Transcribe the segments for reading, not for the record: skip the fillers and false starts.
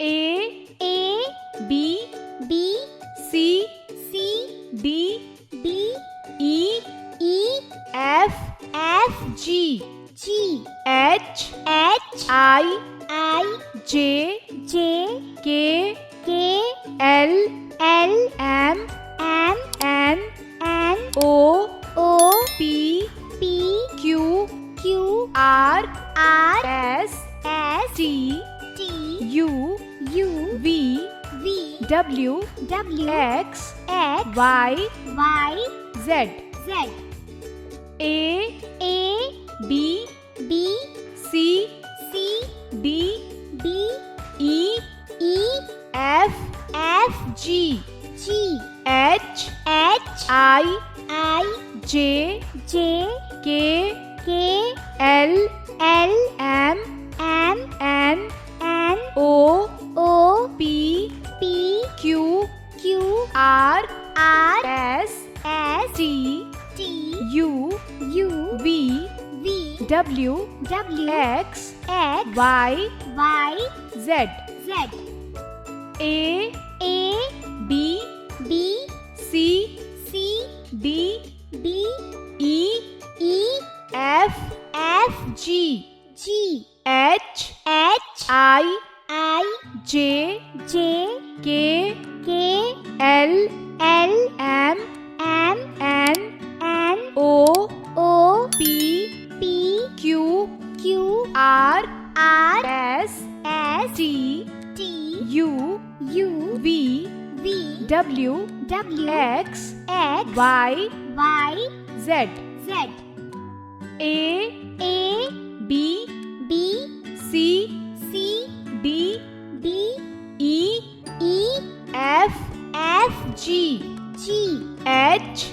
A B C D E F G H I J K L M N O P Q R S T U V W X Y Z. A B C D E F G H I J K L M N O P Q R S T U V W X Y Z. A B C D E F G H I J K L M N O P Q R S T U V W X Y Z. A B C D E F G H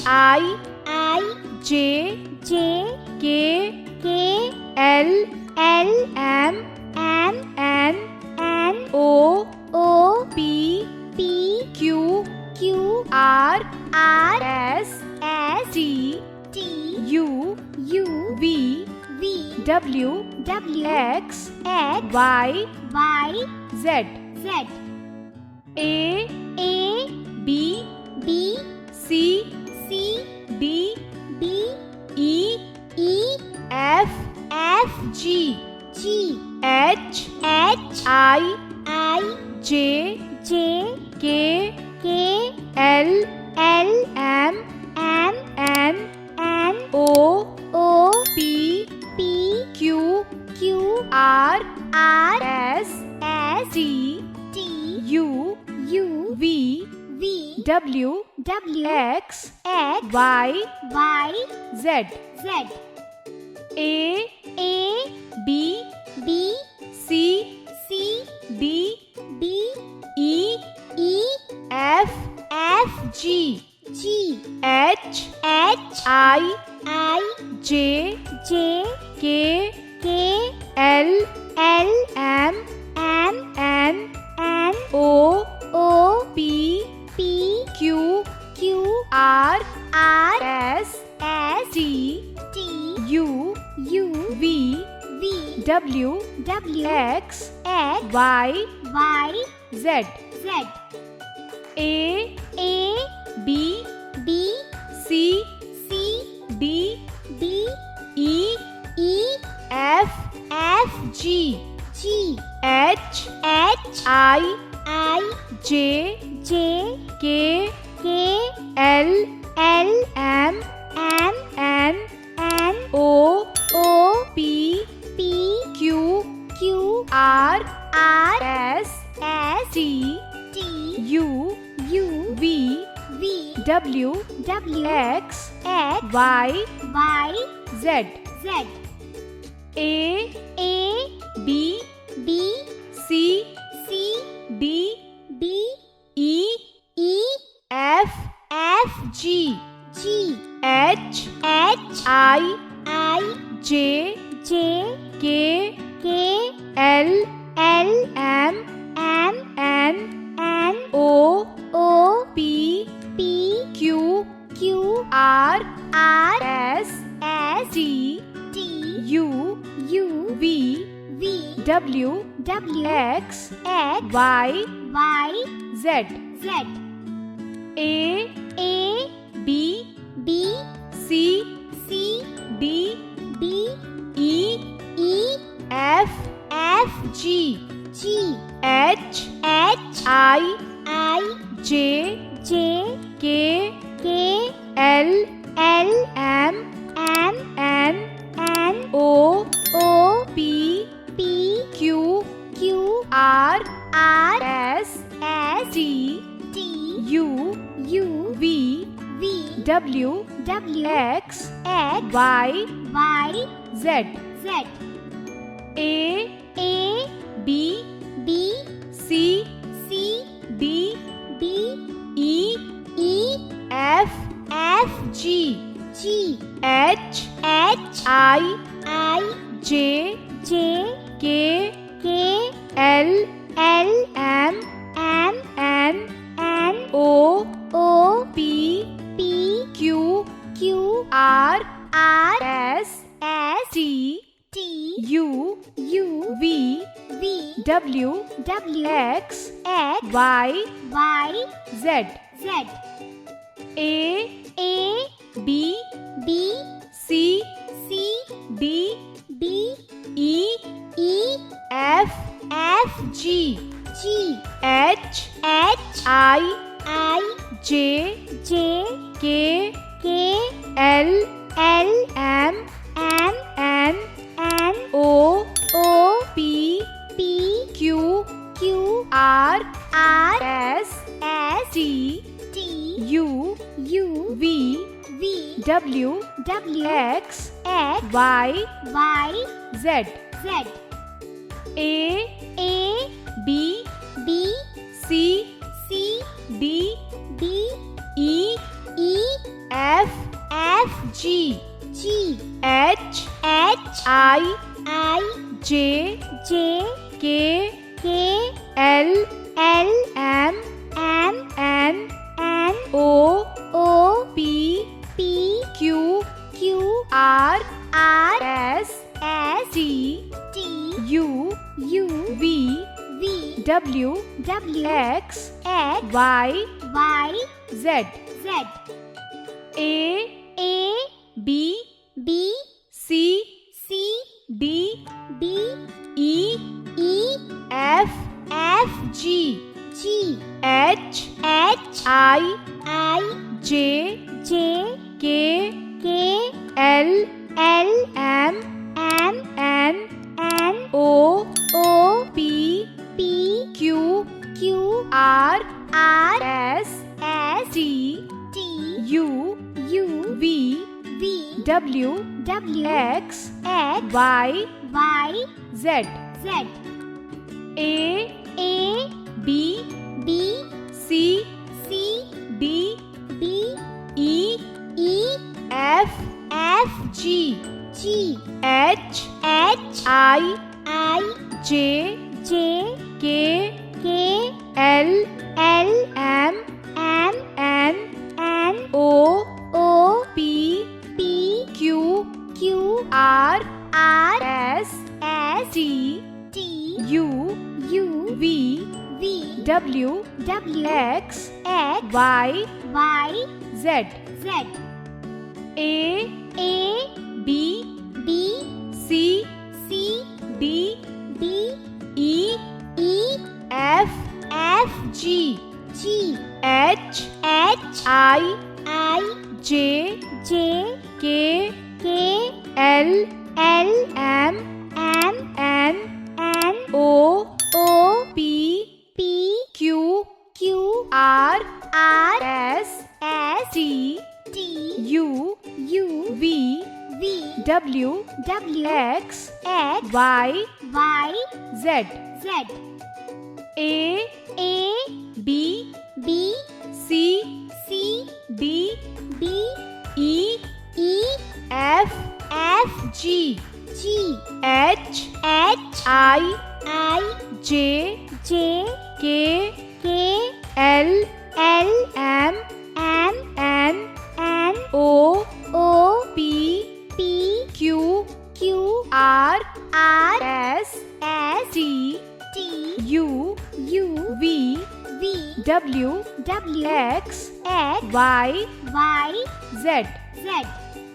I J K L M N O P Q R S T U V W X Y Z. A B C D E F G H I J K L M N O P Q R S T U V W X Y Z. A B C D E F G H I J K L M N O P Q R S T U V W X Y Z. A B C D E F G H I J K L M N O P Q R S T U V W X Y Z. A B C D E F G H I J K L M N O P Q R S T U V W X Y Z A B C D E F G H I J K L M N O P Q R S T U V W X Y Z A B C D E F G H I J K L M N O P Q R S T U V W X Y Z A B C D E F G H I J K L M N O P Q R S T U V W X Y Z A B C D E F G H I J K L M N O P Q R S T U V W X Y Z A B C D E F G H I J K L M N O P Q R S T U V W X Y Z A B C D E F G H I J K L M N O P Q R S T U V W X Y Z A B C D E F G H I J K L M N O P Q R S T U V W X Y Z A B C D E F G H I J K L M N O P Q R S T U V W W X X Y Y Z. Z.